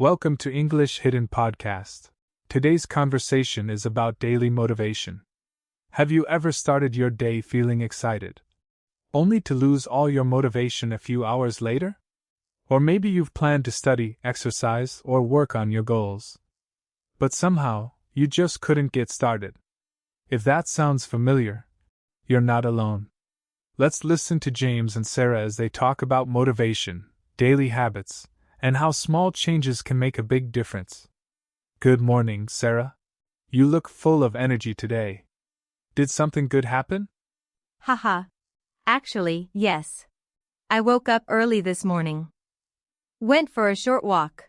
Welcome to English Hidden Podcast. Today's conversation is about daily motivation. Have you ever started your day feeling excited, only to lose all your motivation a few hours later? Or maybe you've planned to study, exercise, or work on your goals, but somehow, you just couldn't get started. If that sounds familiar, you're not alone. Let's listen to James and Sarah as they talk about motivation, daily habits, and how small changes can make a big difference. Good morning, Sarah. You look full of energy today. Did something good happen? Haha. Actually, yes. I woke up early this morning. Went for a short walk.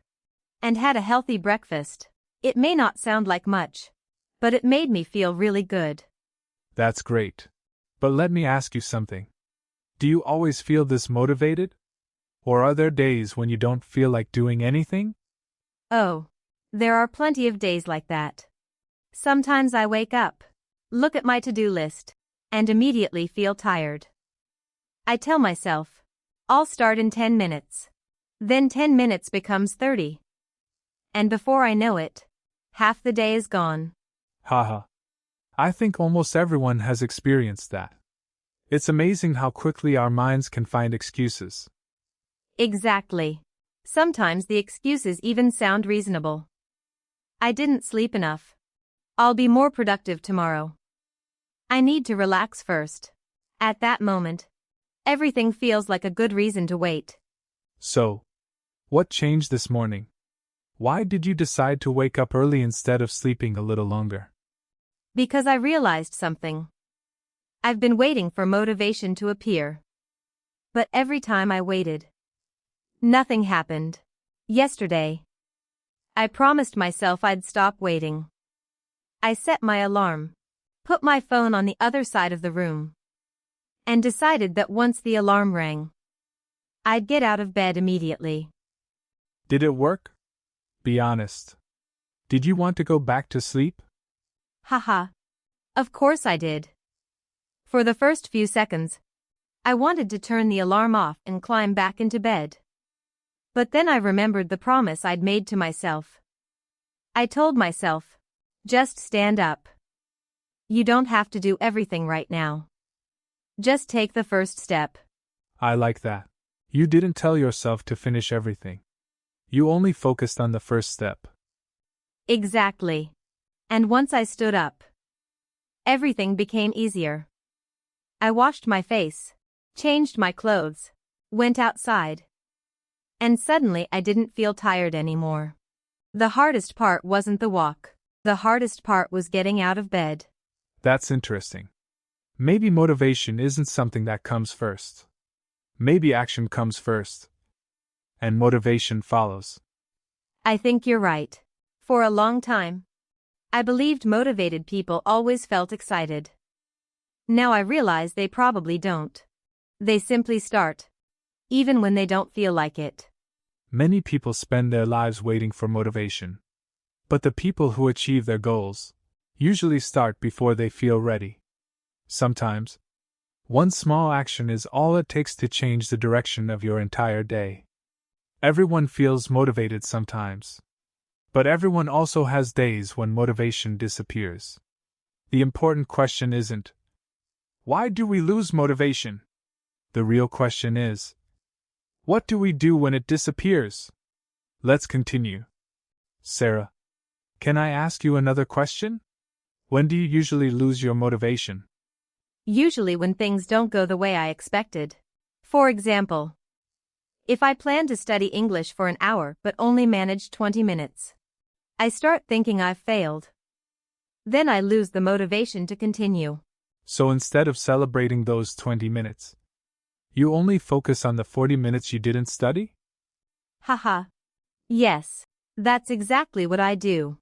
And had a healthy breakfast. It may not sound like much, but it made me feel really good. That's great. But let me ask you something. Do you always feel this motivated? Or are there days when you don't feel like doing anything? Oh, there are plenty of days like that. Sometimes I wake up, look at my to-do list, and immediately feel tired. I tell myself, I'll start in 10 minutes. Then 10 minutes becomes 30. And before I know it, half the day is gone. Haha. I think almost everyone has experienced that. It's amazing how quickly our minds can find excuses. Exactly. Sometimes the excuses even sound reasonable. I didn't sleep enough. I'll be more productive tomorrow. I need to relax first. At that moment, everything feels like a good reason to wait. So, what changed this morning? Why did you decide to wake up early instead of sleeping a little longer? Because I realized something. I've been waiting for motivation to appear. But every time I waited, nothing happened. Yesterday, I promised myself I'd stop waiting. I set my alarm, put my phone on the other side of the room, and decided that once the alarm rang, I'd get out of bed immediately. Did it work? Be honest. Did you want to go back to sleep? Haha. Of course I did. For the first few seconds, I wanted to turn the alarm off and climb back into bed. But then I remembered the promise I'd made to myself. I told myself, just stand up. You don't have to do everything right now. Just take the first step. I like that. You didn't tell yourself to finish everything. You only focused on the first step. Exactly. And once I stood up, everything became easier. I washed my face, changed my clothes, went outside. And suddenly I didn't feel tired anymore. The hardest part wasn't the walk. The hardest part was getting out of bed. That's interesting. Maybe motivation isn't something that comes first. Maybe action comes first, and motivation follows. I think you're right. For a long time, I believed motivated people always felt excited. Now I realize they probably don't. They simply start, even when they don't feel like it. Many people spend their lives waiting for motivation. But the people who achieve their goals usually start before they feel ready. Sometimes, one small action is all it takes to change the direction of your entire day. Everyone feels motivated sometimes. But everyone also has days when motivation disappears. The important question isn't, why do we lose motivation? The real question is, what do we do when it disappears? Let's continue. Sarah, can I ask you another question? When do you usually lose your motivation? Usually when things don't go the way I expected. For example, if I plan to study English for an hour but only manage 20 minutes, I start thinking I've failed. Then I lose the motivation to continue. So instead of celebrating those 20 minutes, you only focus on the 40 minutes you didn't study? Haha. Yes, that's exactly what I do.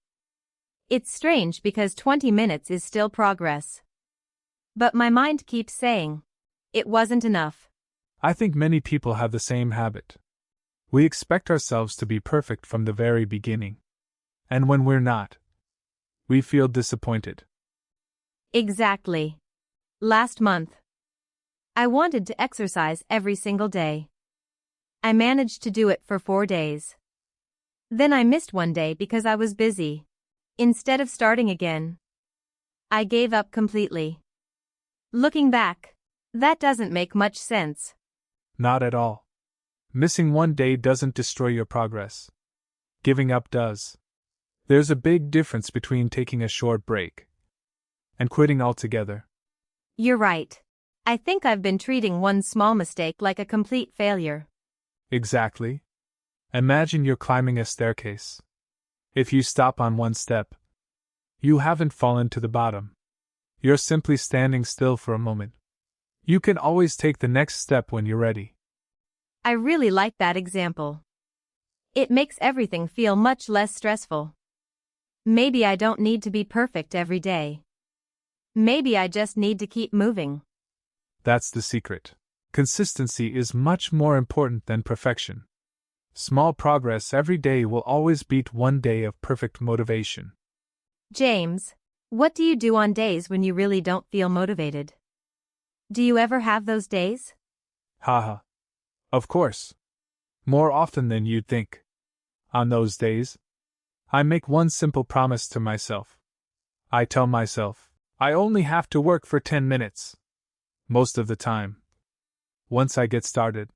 It's strange because 20 minutes is still progress. But my mind keeps saying, it wasn't enough. I think many people have the same habit. We expect ourselves to be perfect from the very beginning. And when we're not, we feel disappointed. Exactly. Last month, I wanted to exercise every single day. I managed to do it for 4 days. Then I missed one day because I was busy. Instead of starting again, I gave up completely. Looking back, that doesn't make much sense. Not at all. Missing one day doesn't destroy your progress. Giving up does. There's a big difference between taking a short break and quitting altogether. You're right. I think I've been treating one small mistake like a complete failure. Exactly. Imagine you're climbing a staircase. If you stop on one step, you haven't fallen to the bottom. You're simply standing still for a moment. You can always take the next step when you're ready. I really like that example. It makes everything feel much less stressful. Maybe I don't need to be perfect every day. Maybe I just need to keep moving. That's the secret. Consistency is much more important than perfection. Small progress every day will always beat one day of perfect motivation. James, what do you do on days when you really don't feel motivated? Do you ever have those days? Haha. Of course. More often than you'd think. On those days, I make one simple promise to myself. I tell myself, I only have to work for 10 minutes. Most of the time. Once I get started,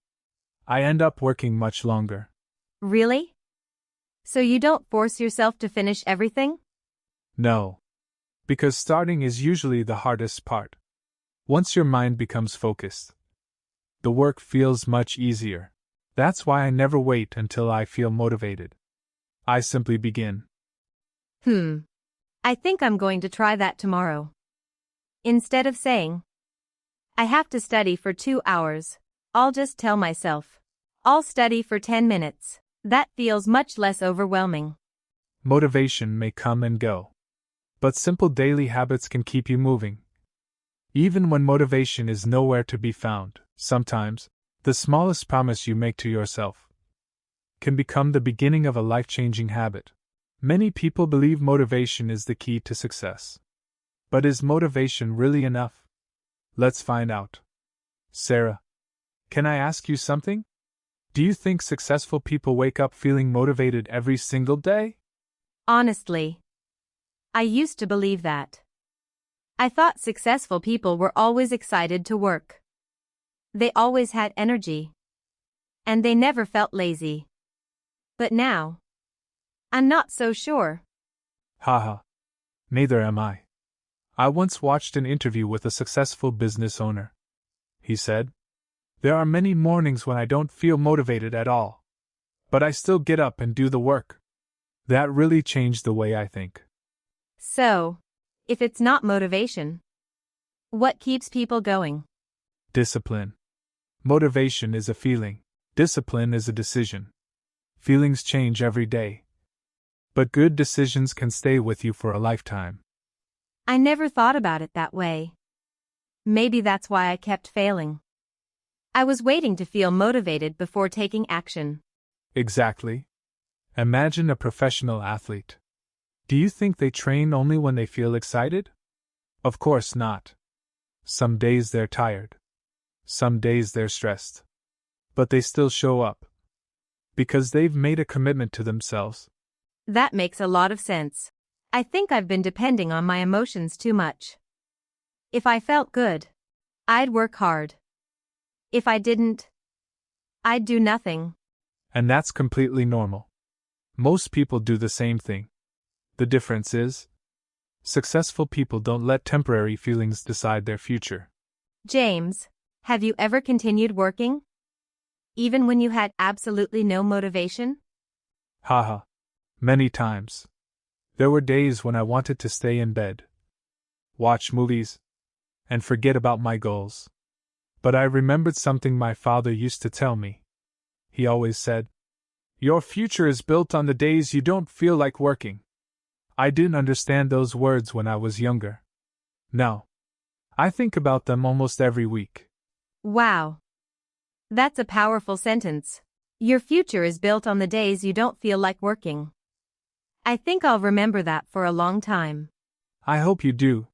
I end up working much longer. Really? So you don't force yourself to finish everything? No. Because starting is usually the hardest part. Once your mind becomes focused, the work feels much easier. That's why I never wait until I feel motivated. I simply begin. I think I'm going to try that tomorrow. Instead of saying, I have to study for 2 hours, I'll just tell myself, I'll study for 10 minutes. That feels much less overwhelming. Motivation may come and go, but simple daily habits can keep you moving. Even when motivation is nowhere to be found, sometimes, the smallest promise you make to yourself can become the beginning of a life-changing habit. Many people believe motivation is the key to success. But is motivation really enough? Let's find out. Sarah, can I ask you something? Do you think successful people wake up feeling motivated every single day? Honestly, I used to believe that. I thought successful people were always excited to work. They always had energy. And they never felt lazy. But now, I'm not so sure. Haha. Neither am I. I once watched an interview with a successful business owner. He said, there are many mornings when I don't feel motivated at all. But I still get up and do the work. That really changed the way I think. So, if it's not motivation, what keeps people going? Discipline. Motivation is a feeling. Discipline is a decision. Feelings change every day. But good decisions can stay with you for a lifetime. I never thought about it that way. Maybe that's why I kept failing. I was waiting to feel motivated before taking action. Exactly. Imagine a professional athlete. Do you think they train only when they feel excited? Of course not. Some days they're tired. Some days they're stressed. But they still show up. Because they've made a commitment to themselves. That makes a lot of sense. I think I've been depending on my emotions too much. If I felt good, I'd work hard. If I didn't, I'd do nothing. And that's completely normal. Most people do the same thing. The difference is, successful people don't let temporary feelings decide their future. James, have you ever continued working? Even when you had absolutely no motivation? Haha. Many times. There were days when I wanted to stay in bed, watch movies, and forget about my goals. But I remembered something my father used to tell me. He always said, your future is built on the days you don't feel like working. I didn't understand those words when I was younger. Now, I think about them almost every week. Wow. That's a powerful sentence. Your future is built on the days you don't feel like working. I think I'll remember that for a long time. I hope you do.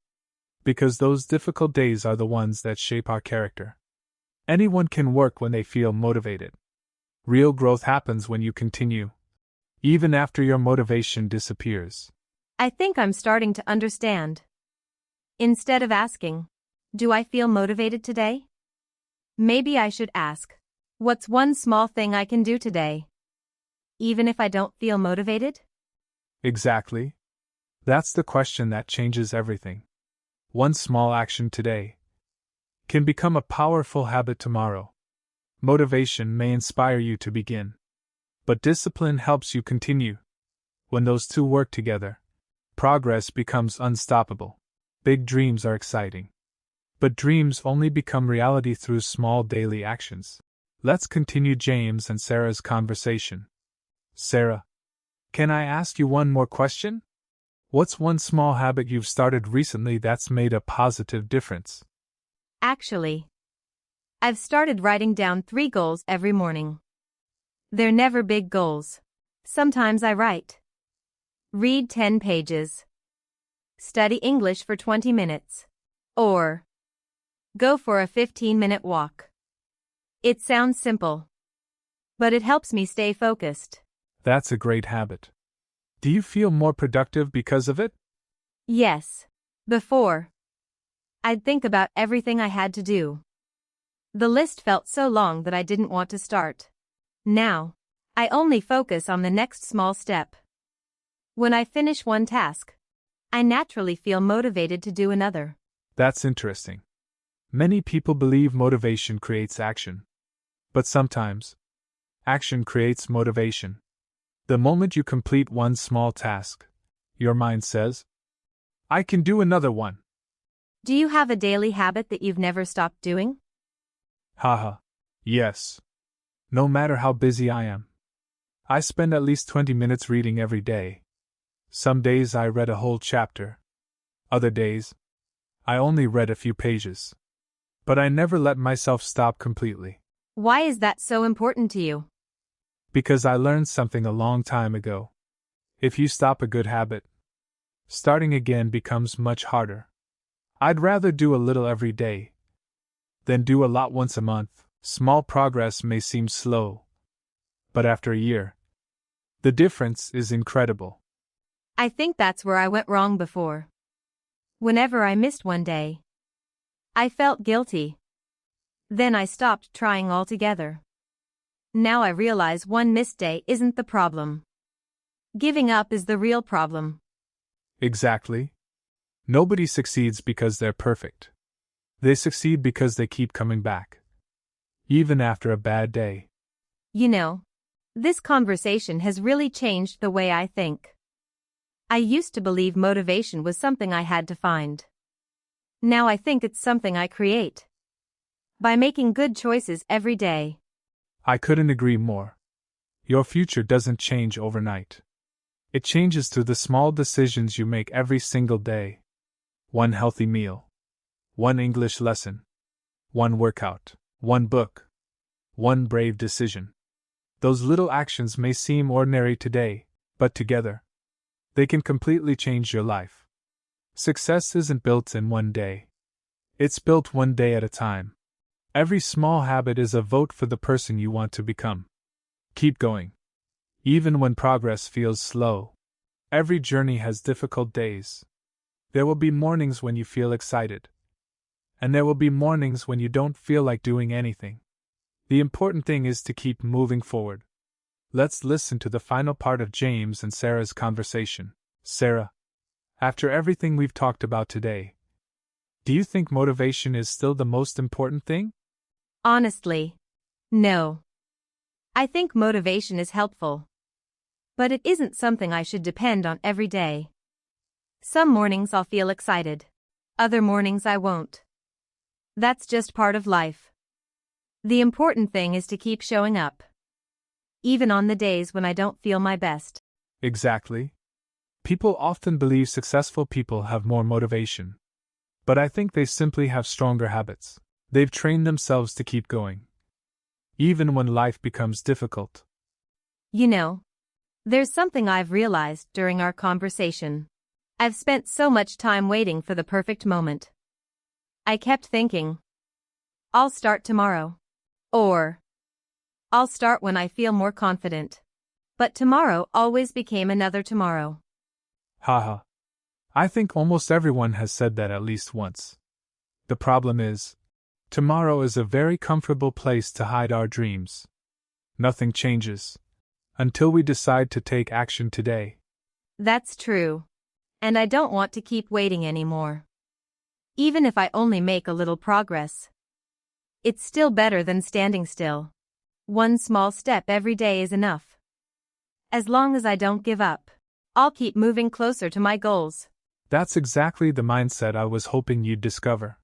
Because those difficult days are the ones that shape our character. Anyone can work when they feel motivated. Real growth happens when you continue. even after your motivation disappears. I think I'm starting to understand. Instead of asking, do I feel motivated today? Maybe I should ask, what's one small thing I can do today? Even if I don't feel motivated? Exactly. That's the question that changes everything. One small action today can become a powerful habit tomorrow. Motivation may inspire you to begin, but discipline helps you continue. When those two work together, progress becomes unstoppable. Big dreams are exciting, but dreams only become reality through small daily actions. Let's continue James and Sarah's conversation. Sarah, can I ask you one more question? What's one small habit you've started recently that's made a positive difference? Actually, I've started writing down 3 goals every morning. They're never big goals. Sometimes I write. Read 10 pages. Study English for 20 minutes. Or go for a 15-minute walk. It sounds simple, but it helps me stay focused. That's a great habit. Do you feel more productive because of it? Yes. Before, I'd think about everything I had to do. The list felt so long that I didn't want to start. Now, I only focus on the next small step. When I finish one task, I naturally feel motivated to do another. That's interesting. Many people believe motivation creates action. But sometimes, action creates motivation. The moment you complete one small task, your mind says, I can do another one. Do you have a daily habit that you've never stopped doing? Haha. Yes. No matter how busy I am, I spend at least 20 minutes reading every day. Some days I read a whole chapter. Other days, I only read a few pages. But I never let myself stop completely. Why is that so important to you? Because I learned something a long time ago. If you stop a good habit, starting again becomes much harder. I'd rather do a little every day than do a lot once a month. Small progress may seem slow, but after a year, the difference is incredible. I think that's where I went wrong before. Whenever I missed one day, I felt guilty. Then I stopped trying altogether. Now I realize one missed day isn't the problem. Giving up is the real problem. Exactly. Nobody succeeds because they're perfect. They succeed because they keep coming back, even after a bad day. You know, this conversation has really changed the way I think. I used to believe motivation was something I had to find. Now I think it's something I create. By making good choices every day. I couldn't agree more. Your future doesn't change overnight. It changes through the small decisions you make every single day. One healthy meal. One English lesson. One workout. One book. One brave decision. Those little actions may seem ordinary today, but together, they can completely change your life. Success isn't built in one day. It's built one day at a time. Every small habit is a vote for the person you want to become. Keep going. Even when progress feels slow. Every journey has difficult days. There will be mornings when you feel excited. And there will be mornings when you don't feel like doing anything. The important thing is to keep moving forward. Let's listen to the final part of James and Sarah's conversation. Sarah, after everything we've talked about today, do you think motivation is still the most important thing? Honestly, no. I think motivation is helpful. But it isn't something I should depend on every day. Some mornings I'll feel excited. Other mornings I won't. That's just part of life. The important thing is to keep showing up. Even on the days when I don't feel my best. Exactly. People often believe successful people have more motivation. But I think they simply have stronger habits. They've trained themselves to keep going, even when life becomes difficult. You know, there's something I've realized during our conversation. I've spent so much time waiting for the perfect moment. I kept thinking, I'll start tomorrow. Or, I'll start when I feel more confident. But tomorrow always became another tomorrow. Haha. I think almost everyone has said that at least once. The problem is, tomorrow is a very comfortable place to hide our dreams. Nothing changes until we decide to take action today. That's true. And I don't want to keep waiting anymore. Even if I only make a little progress. It's still better than standing still. One small step every day is enough. As long as I don't give up, I'll keep moving closer to my goals. That's exactly the mindset I was hoping you'd discover.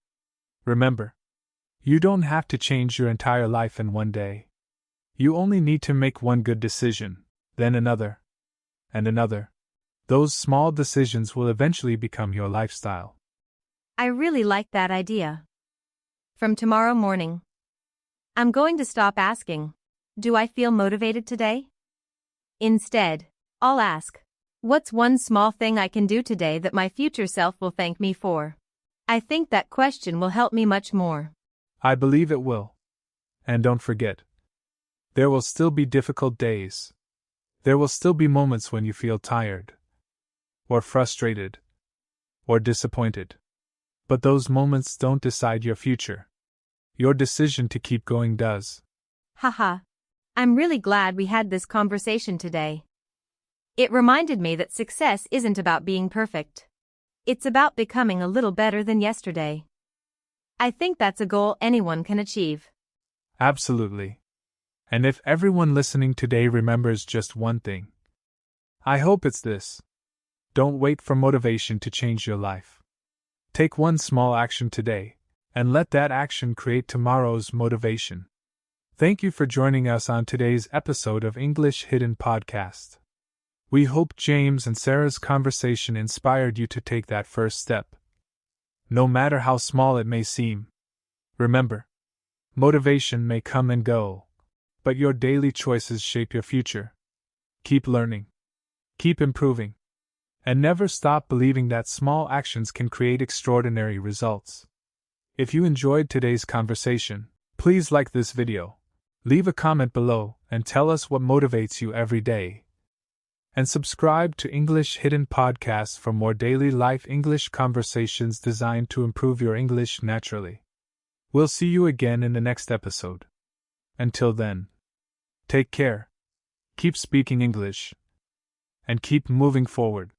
Remember, you don't have to change your entire life in one day. You only need to make one good decision, then another, and another. Those small decisions will eventually become your lifestyle. I really like that idea. From tomorrow morning, I'm going to stop asking, do I feel motivated today? Instead, I'll ask, what's one small thing I can do today that my future self will thank me for? I think that question will help me much more. I believe it will. And don't forget, there will still be difficult days. There will still be moments when you feel tired, or frustrated, or disappointed. But those moments don't decide your future. Your decision to keep going does. Haha. I'm really glad we had this conversation today. It reminded me that success isn't about being perfect. It's about becoming a little better than yesterday. I think that's a goal anyone can achieve. Absolutely. And if everyone listening today remembers just one thing, I hope it's this. Don't wait for motivation to change your life. Take one small action today, and let that action create tomorrow's motivation. Thank you for joining us on today's episode of English Hidden Podcast. We hope James and Sarah's conversation inspired you to take that first step. No matter how small it may seem. Remember, motivation may come and go, but your daily choices shape your future. Keep learning. Keep improving. And never stop believing that small actions can create extraordinary results. If you enjoyed today's conversation, please like this video. Leave a comment below and tell us what motivates you every day. And subscribe to English Hidden Podcasts for more daily life English conversations designed to improve your English naturally. We'll see you again in the next episode. Until then, take care, keep speaking English, and keep moving forward.